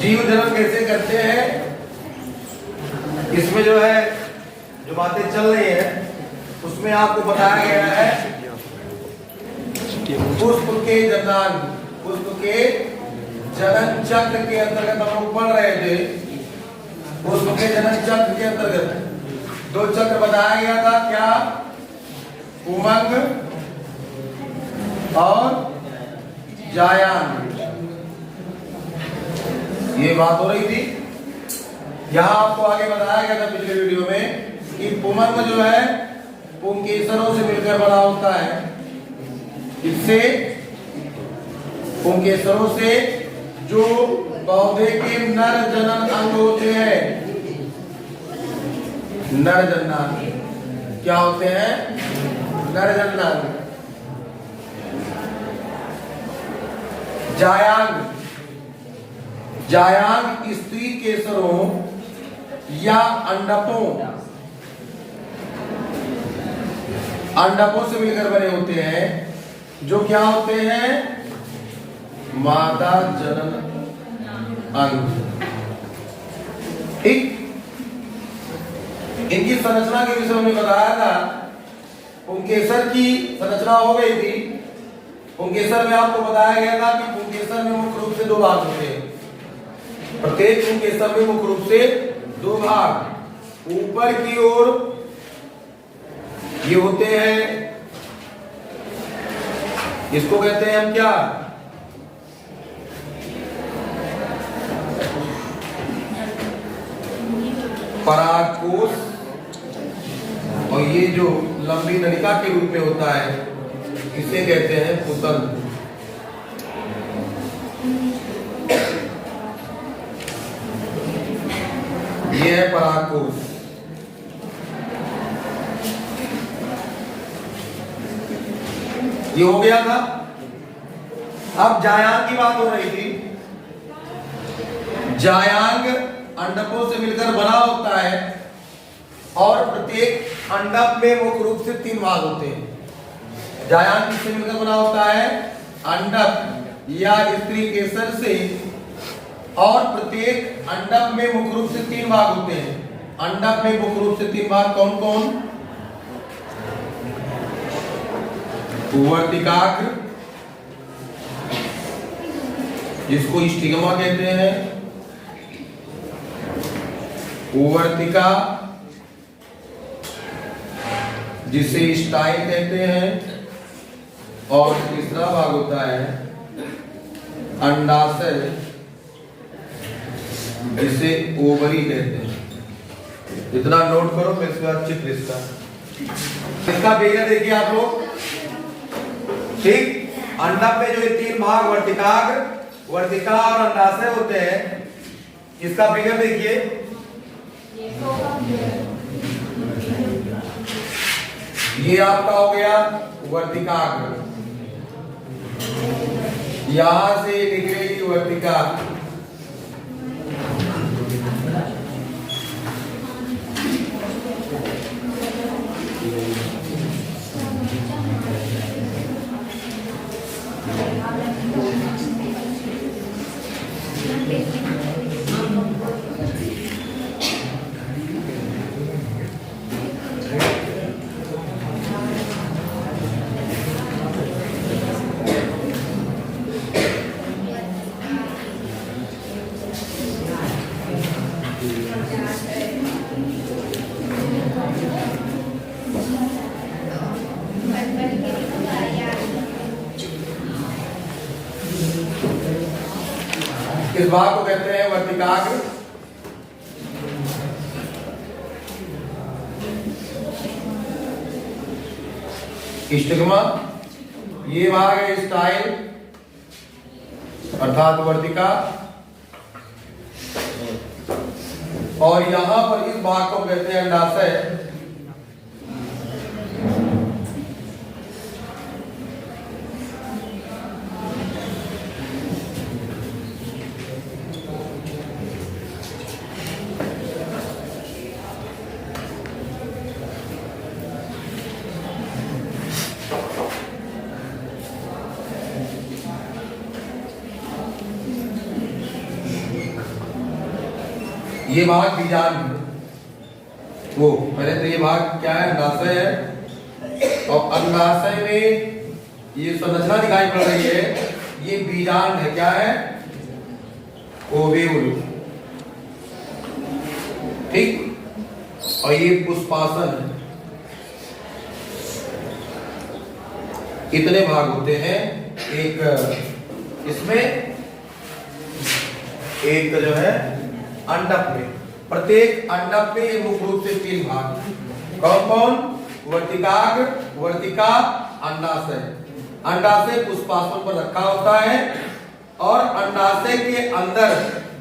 जीव जन्म कैसे करते हैं, इसमें जो है जो बातें चल रही है उसमें आपको बताया गया है पुष्प के जनन, पुष्प के जनन चक्र के अंतर्गत हम लोग पढ़ रहे थे। पुष्प के जनन चक्र के अंतर्गत 2 चक्र बताया गया था, क्या? उमंग और जायान, ये बात हो रही थी। यहां आपको आगे बताया गया था पिछले वीडियो में कि पुमंग जो है पुंकेसरों से मिलकर बना होता है। इससे पुंकेसरों से जो पौधे के नर जनन अंग होते हैं, नर जनन क्या होते हैं? नर जनन अंग। जायांग, जायांग स्त्री केसरों या अंडकों, अंडकों से मिलकर बने होते हैं, जो क्या होते हैं? मादा जनन अंग। ठीक, इनकी संरचना के विषय में बताया था। पुंकेसर की संरचना हो गई थी। पुंकेसर में आपको बताया गया था कि पुंकेसर में मुख्य रूप से 2 भाग होते हैं। प्रत्येक पुंकेसर में मुख्य रूप से 2 भाग। ऊपर की ओर ये होते हैं, इसको कहते हैं हम क्या? परागकोश। और ये जो लंबी नलिका के रूप में होता है इसे कहते हैं पुतन। ये है परागकोश। ये हो गया था। अब जायांग की बात हो रही थी। जायांग अंडकों से मिलकर बना होता है और प्रत्येक अंडक में मुख्य रूप से 3 भाग होते हैं। जायांग किससे मिलकर बना होता है? अंडक या स्त्री केसर से। और प्रत्येक अंडक में मुख्य रूप से 3 भाग होते हैं। अंडक में मुख्य रूप से 3 भाग कौन कौन? वर्तिकाग्र, जिसको स्टिग्मा कहते हैं, वर्तिका जिसे स्टाइल कहते हैं, और तीसरा भाग होता है अंडाशय जिसे ओवरी कहते हैं। इतना नोट करो, फिर इसके बाद चित्र इसका फिगर देखिए आप लोग। ठीक, अंडक में जो ये 3 भाग वर्तिकाग्र, वर्तिका और अंडाशय होते हैं, इसका फिगर देखिए। ये आपका हो गया वर्तिकाग्र, यहां से निकलेगी वर्तिका। इस भाग को कहते हैं वर्तिकाग्र। स्टिग्मा, ये भाग है स्टाइल अर्थात वर्तिका, और यहां पर इस भाग को कहते हैं अंडाशय। ये भाग बीजांड है। वो पहले तो ये भाग क्या है, अंडाशय है, और अंडाशय में ये संरचना दिखाई पड़ रही है, ये बीजांड है। क्या है? ओव्यूल। ठीक, और ये पुष्पासन है। इतने भाग होते हैं एक इसमें, एक जो है अंडक में। प्रत्येक अंडक में मुख्य रूप से 3 भाग। कौन कौन? वर्तिकाग्र, वर्तिका, अंडाशय। अंडाशय पुष्पासन पर रखा होता है और अंडाशय के अंदर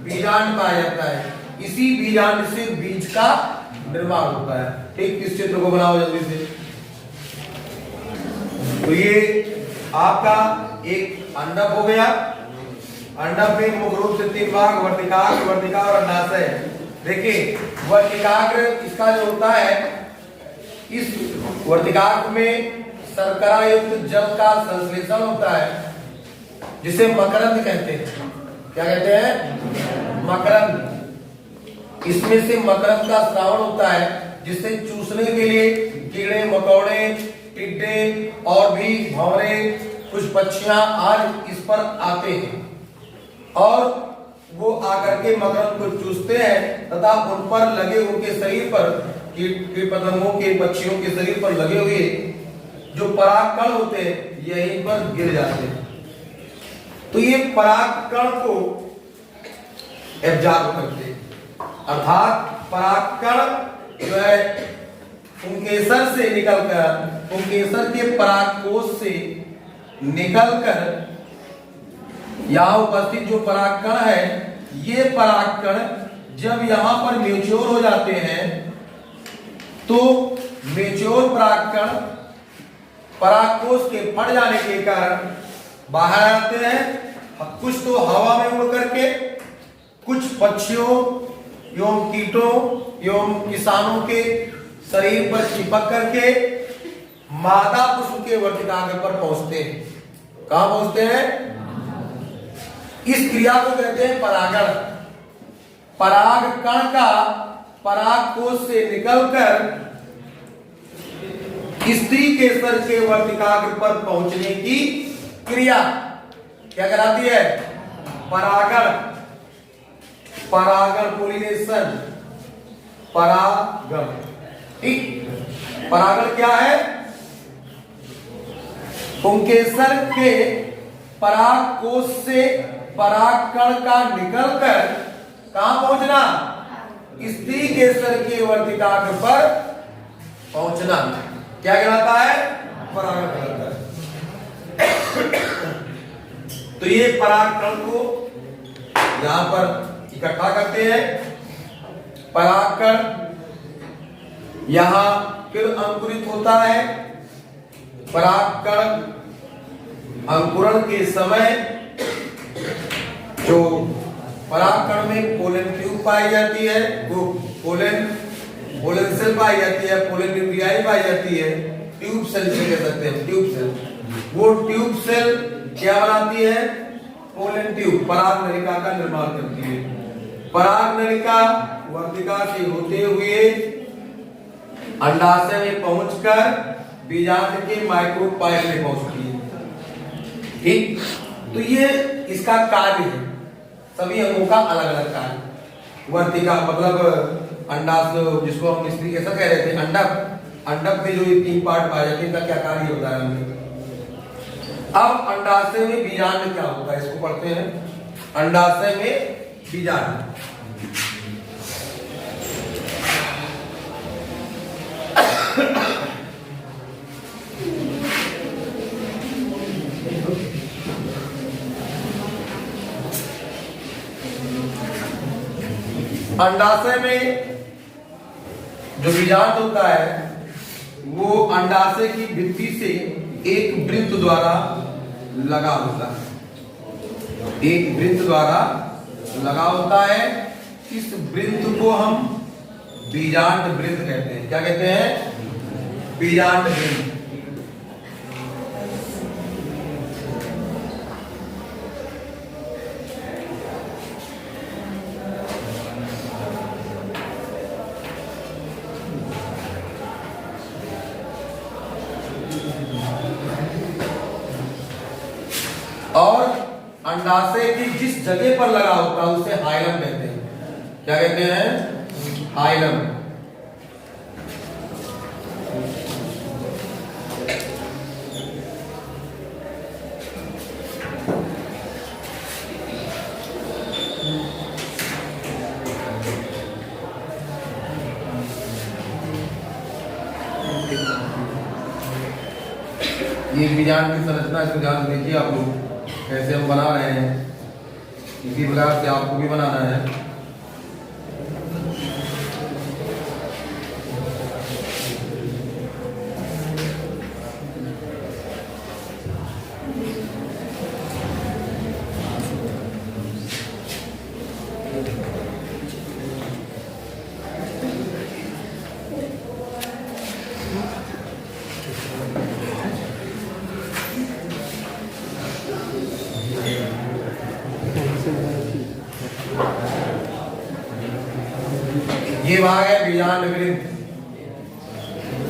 बीजांड पाया जाता है। इसी बीजांड से बीज का निर्माण होता है। ठीक, इस चित्र को बनाओ जल्दी से। तो ये आपका एक अंडक हो गया। अंडक में मुख्य रूप से 3 भाग, वर्तिकाग्र, वर्तिका और अंडाशय। देखिए, वर्तिकाग्र इसका जो होता है, इस वर्तिकाग्र में शर्करा युक्त जल का संश्लेषण होता है, जिसे मकरंद कहते हैं। क्या कहते हैं? मकरंद। इसमें से मकरंद का स्रावन होता है, जिससे चूसने के लिए कीड़े मकोड़े, टिड्डे और भी भंवरे, कुछ पक्षियां आज इस पर आते हैं और वो आकर के मकरंद को चूसते हैं तथा उन पर लगे, उनके शरीर पर, कीट पतंगों के, पक्षियों के शरीर पर लगे हुए जो परागकण होते हैं, यहीं पर गिर जाते हैं। तो ये परागकण को एब्जॉर्ब करते हैं, अर्थात परागकण जो है पुंकेसर से निकलकर, पुंकेसर के परागकोश से निकलकर यहाँ उपस्थित जो परागकण है, ये परागकण जब यहाँ पर मैच्योर हो जाते हैं तो मैच्योर परागकण परागकोश के फट जाने के कारण बाहर आते हैं। कुछ तो हवा में उड़ करके, कुछ पक्षियों एवं कीटों एवं किसानों के शरीर पर चिपक करके मादा पुष्प के वर्तिकाग्र पर पहुंचते हैं। कहां पहुंचते हैं? इस क्रिया को कहते हैं परागण। परागकण का परागकोश से निकलकर स्त्री केसर के वर्तिकाग्र पर पहुंचने की क्रिया क्या कहलाती है? परागण। परागण, पोलिनेशन, परागण। ठीक, परागण क्या है? पुंकेसर के परागकोश से परागकण का निकलकर कहां पहुंचना? स्त्री केसर के वर्तिकाग्र पर पहुंचना। क्या कहलाता है? परागण कहलाता है। तो ये परागकण को यहां पर इकट्ठा करते हैं। परागकण यहां फिर अंकुरित होता है। परागकण अंकुरण के समय जो परागकण में पोलन ट्यूब पाई जाती है, वो पोलन सेल पाई जाती है, पोलन न्यूक्लियाई पाई जाती है, ट्यूब सेल से कह सकते हैं, ट्यूब सेल। वो ट्यूब सेल क्या बनाती है? पोलन ट्यूब, पराग नलिका का निर्माण करती है। पराग नलिका वर्तिका से होते हुए अंडाशय में पहुंचकर बीजांड के माइक्रोपाइल में पहुंचती है। ठीक, तो ये इसका कार्य है। सभी अंगों का अलग अलग कार्य। वर्तिका मतलब अंडाशय, जिसको हम स्त्री कैसा कह रहे थे, अंडक। अंडक में जो ये 3 पार्ट पाए जाते हैं, इनका क्या कार्य होता है हमने। अब अंडाशय में बीजांड क्या होता है, इसको पढ़ते हैं। अंडाशय में बीजांड, अंडाशय में जो बीजांड होता है वो अंडाशय की भित्ति से एक वृत्त द्वारा लगा होता है। एक वृत्त द्वारा लगा होता है। इस वृत्त को हम बीजांड वृत्त कहते हैं। क्या कहते हैं? बीजांड वृत्त। अंडाशय की जिस जगह पर लगा होता है उसे हाइलम कहते हैं। क्या कहते हैं? हाइलम। ये बीजांड की संरचना, इसको ध्यान से देखिए आप लोग कैसे हम बना रहे हैं, इसी प्रकार से आपको भी बनाना है। ये भाग है बीजांड वृंत।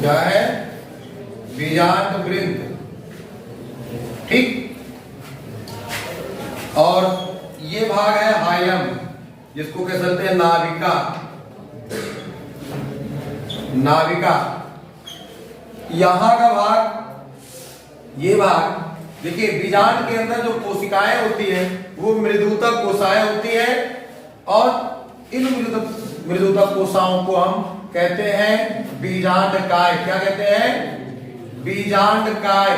क्या है? बीजांड वृंत। ठीक। और ये भाग है हाइलम, जिसको कह सकते हैं नाभिका। नाभिका। यहां का भाग, ये भाग देखिए, बीजांड के अंदर जो कोशिकाएं होती है वो मृदुतक कोशिकाएं होती है, और इन मृदुतक कोशिकाओं को हम कहते हैं बीजांडकाय। क्या कहते हैं? बीजांडकाय।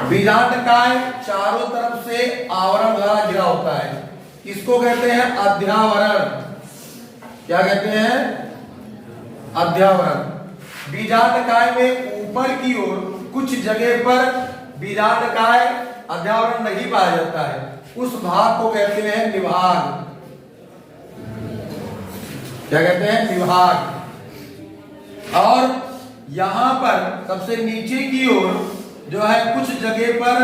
बीजांडकाय चारों तरफ से आवरण द्वारा घिरा होता है, इसको कहते हैं अध्यावरण। क्या कहते हैं? अध्यावरण। बीजांडकाय में ऊपर की ओर कुछ जगह पर बीजांडकाय अध्यावरण नहीं पाया जाता है, उस भाग को कहते हैं निभाग। क्या कहते हैं? निभाग। और यहां पर सबसे नीचे की ओर जो है कुछ जगह पर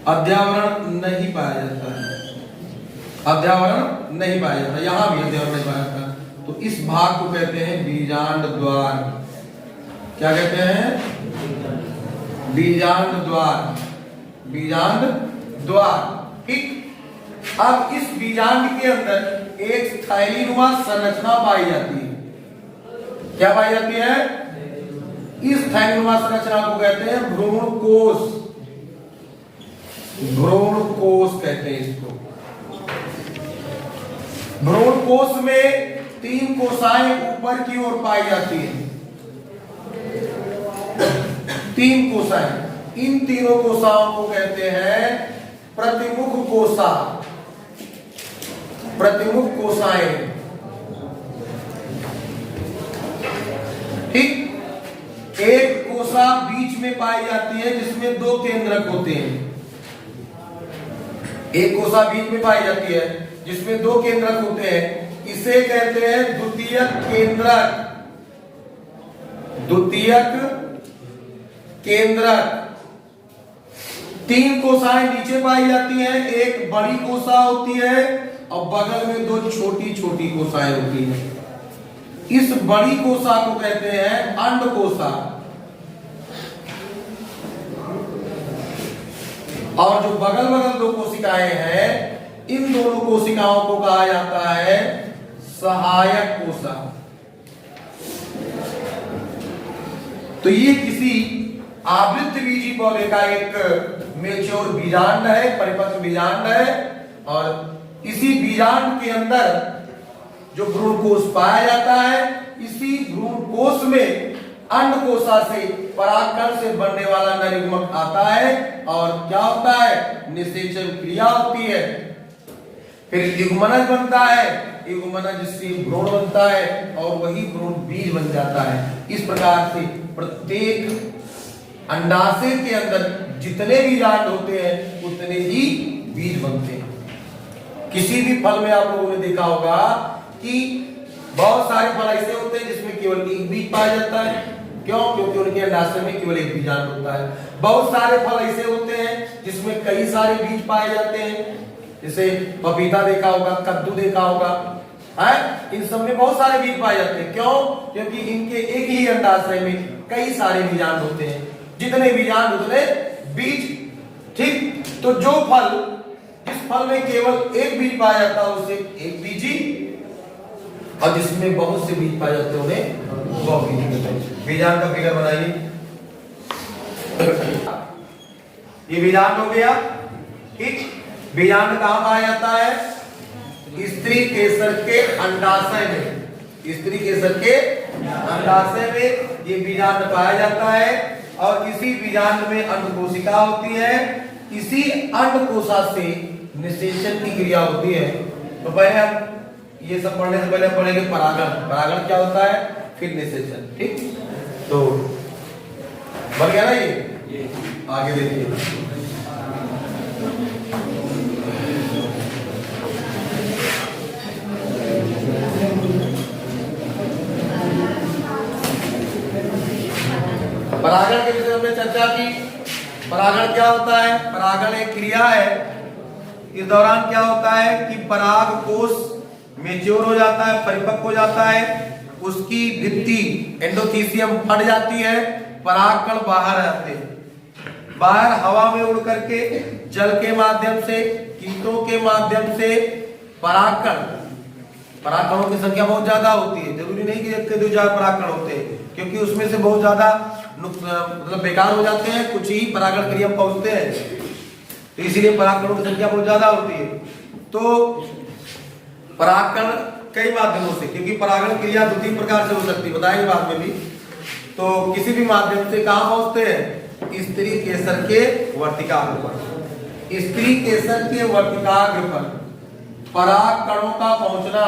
अध्यावरण नहीं पाया जाता है, अध्यावरण नहीं पाया जाता, यहां भी अध्यावरण नहीं पाया जाता, तो इस भाग को कहते हैं बीजांड द्वार। क्या कहते हैं? बीजांड द्वार। बीजांड द्वार। ठीक। अब इस बीजांड के अंदर एक थैलीनुमा संरचना पाई जाती है। क्या पाई जाती है? इस थैलीनुमा संरचना को कहते हैं भ्रूण कोश। भ्रूण कोश कहते हैं इसको। भ्रूण कोश में 3 कोशिकाएं ऊपर की ओर पाई जाती है। 3 कोशिकाएं। इन तीनों कोशिकाओं को कहते हैं प्रतिमुख कोशिका। प्रतिमुख कोशिकाएं। ठीक। एक कोशिका बीच में पाई जाती है जिसमें 2 केंद्रक होते हैं। एक कोशिका बीच में पाई जाती है जिसमें 2 केंद्रक होते हैं, इसे कहते हैं द्वितीयक केंद्रक। द्वितीयक केंद्रक। 3 कोशिकाएं नीचे पाई जाती हैं, एक बड़ी कोशिका होती है और बगल में 2 छोटी छोटी कोशिकाएं होती हैं। इस बड़ी कोशिका को कहते हैं अंड कोशिका, और जो बगल बगल 2 कोशिकाएं हैं, इन दोनों कोशिकाओं को कहा जाता है सहायक कोशिका। तो ये किसी आवृत्त बीजी पौधे का एक मेच्योर बीजांड है, परिपक्व बीजांड है, और इसी बीजांड के अंदर जो भ्रूण कोश पाया जाता है, इसी भ्रूण कोश में अंड कोशिका से परागकण से बनने वाला नरयुग्मक आता है, और क्या होता है? निषेचन क्रिया होती है, फिर युग्मनज बनता है, युग्मनज से भ्रूण बनता है, और वही भ्रूण बीज बन जाता है। इस प्रकार से प्रत्येक अंडाशय के अंदर जितने बीजांड होते हैं उतने ही बीज बनते हैं। किसी भी फल में आप लोगों ने देखा होगा कि बहुत सारे फल ऐसे होते हैं जिसमें केवल एक बीज पाया जाता है। क्यों? क्योंकि उनके अंडाशय में केवल एक बीजांड होता है। बहुत सारे फल ऐसे होते हैं जिसमें कई सारे बीज पाए जाते हैं, जैसे पपीता देखा होगा, कद्दू देखा होगा, है? इन सब में बहुत सारे बीज पाए जाते हैं। क्यों? क्योंकि इनके एक ही अंडाशय में कई सारे बीजांड होते हैं। जितने बीजांड उतने बीज। ठीक, तो जो फल, जिस फल में केवल एक बीज पाया जाता है उसे एक बीजी, और जिसमें बहुत से बीज पाए जाते हैं उन्हें बहुबीजी कहते हैं। बीजांड का फिगर बनाइए। ये बीजांड हो गया। ठीक, बीजांड कहां पाया जाता है? स्त्री केसर के अंडाशय में। स्त्री केसर के अंडाशय में ये बीजांड पाया जाता है, और इसी बीजांड में अंडकोशिका होती है। इसी अंडकोशा से निषेचन की क्रिया होती है। तो पहले हम ये सब पढ़ने से पहले हम पढ़ेंगे परागण। परागण क्या होता है, फिर निषेचन। ठीक, तो बन गया ना ये? आगे देखिए। परागण के विषय में हमने चर्चा की। परागण क्या होता है? परागण एक क्रिया है। इस दौरान क्या होता है कि पराग कोष मैच्योर हो जाता है, परिपक्व हो जाता है, उसकी भित्ति एंडोथीसियम फट जाती है, परागकण बाहर आते हैं। बाहर हवा में उड़ करके जल के माध्यम से, कीटों के माध्यम से परागकणों की संख्या बहुत ज्यादा होती है। जरूरी नहीं कि एक के दो चार परागकण होते हैं, क्योंकि उसमें से बहुत ज्यादा मतलब बेकार हो जाते हैं, कुछ ही परागण क्रिया पहुंचते हैं, तो इसीलिए परागकणों की संख्या बहुत ज्यादा होती है। तो परागकण कई माध्यमों से, क्योंकि परागण क्रिया दो तीन प्रकार से हो सकती है, बताएंगे बाद में भी। तो किसी भी माध्यम से कहां पहुंचते हैं? स्त्री केसर के वर्तिकाग्र पर। स्त्री केसर के वर्तिकाग्र पर परागकणों का पहुंचना,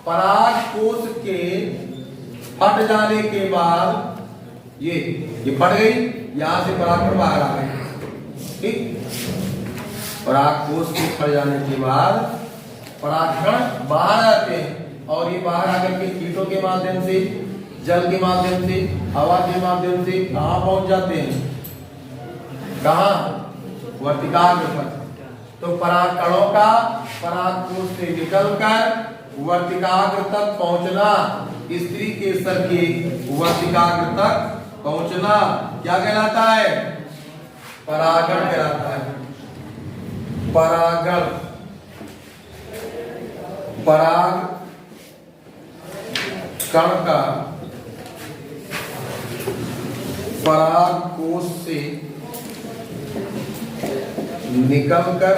पराग कोष के फट जाने के बाद ये फट गई, यहां से परागकण बाहर आ गए। ठीक, पराग कोष के फट जाने के बाद परागकण बाहर आते हैं, और ये बाहर आकर के कीटों के माध्यम से, जल के माध्यम से, हवा के माध्यम से कहां पहुंच जाते हैं? कहां? वर्तिकाग्र पर। तो परागकणों का पराग कोष से निकलकर वर्तिकाग्र तक पहुंचना, स्त्री केसर के वर्तिकाग्र तक पहुंचना क्या कहलाता है? परागण कहलाता है। परागण, पराग कण का पराग कोष से निकलकर,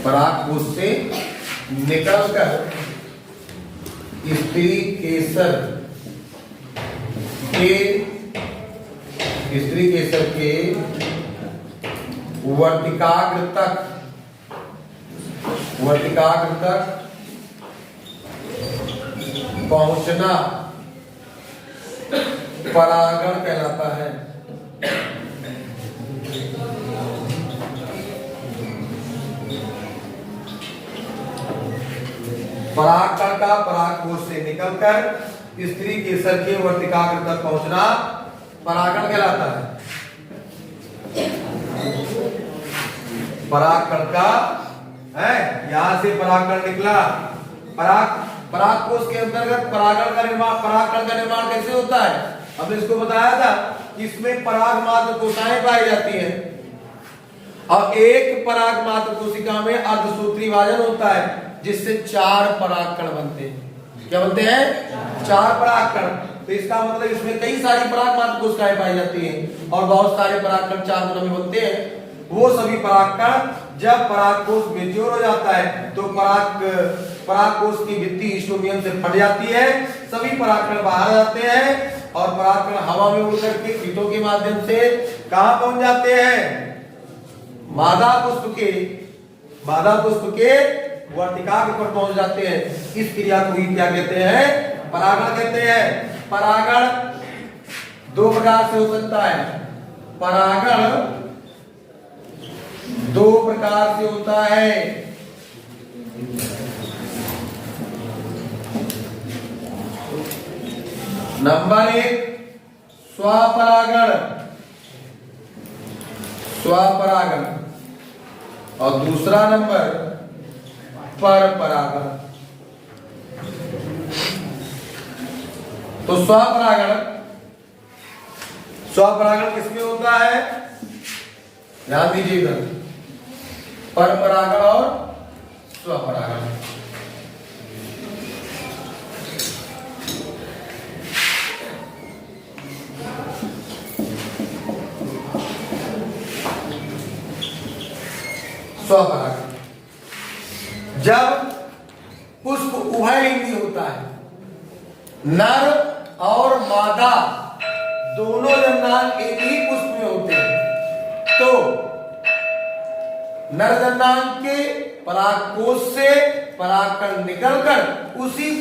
पराग कोष से निकलकर स्त्री केसर के, स्त्री केसर के वर्तिकाग्र तक, वर्तिकाग्र तक पहुंचना परागण कहलाता है। परागकण का पराग कोष से निकलकर स्त्री केसर के वर्तिकाग्र तक पहुंचना परागण कहलाता है। परागकण का है, यहां से परागकण निकला, पराग कोष के अंतर्गत परागण का निर्माण, परागकण का निर्माण कैसे होता है? हमने इसको बताया था कि इसमें पराग मात्र कोशिकाएं पाई जाती हैं, और एक पराग मात्र कोशिका में अर्धसूत्री विभाजन होता है, जिससे 4 परागकण बनते हैं। क्या बनते हैं? 4 परागकण। तो इसका मतलब इसमें कई सारी पराग मात्र कोशिकाएं पाई जाती हैं, और बहुत सारे परागकण 4 गुना में बनते हैं। वो सभी परागकण जब परागकोश मैच्योर हो जाता है तो परागकोश की भित्ति ईस्टोमियम से फट जाती है, सभी परागकण बाहर जाते हैं, और परागकण हवा में उड़ करके कीटों के माध्यम से कहां पहुंच जाते हैं? मादा पुष्प के वर्तिकाग्र पर पहुंच जाते हैं। इस क्रिया को ही क्या कहते हैं? परागण कहते हैं। परागण 2 प्रकार से हो सकता है। परागण 2 प्रकार से होता है। नंबर 1 स्वपरागण, स्वपरागण, और दूसरा नंबर परपरागण। तो स्वपरागण स्वपरागण किसमें होता है? ध्यान दीजिए इधर, परपरागण और स्वपरागण। स्वपरागण जब पुष्प उभयलिंगी होता है, नर और मादा दोनों जन्नांग एक ही पुष्प में होते हैं, तो नर जन्नांग के परागकोश से परागकण निकलकर उसी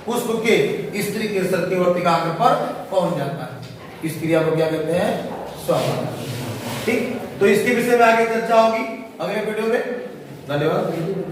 पुष्प के स्त्री के सत्यवर्ती कांड पर पहुंच जाता है। इस क्रिया को क्या कहते हैं? स्वपरागण। ठीक, तो इसके विषय में आगे चर्चा होगी अगले वीडियो में। धन्यवाद।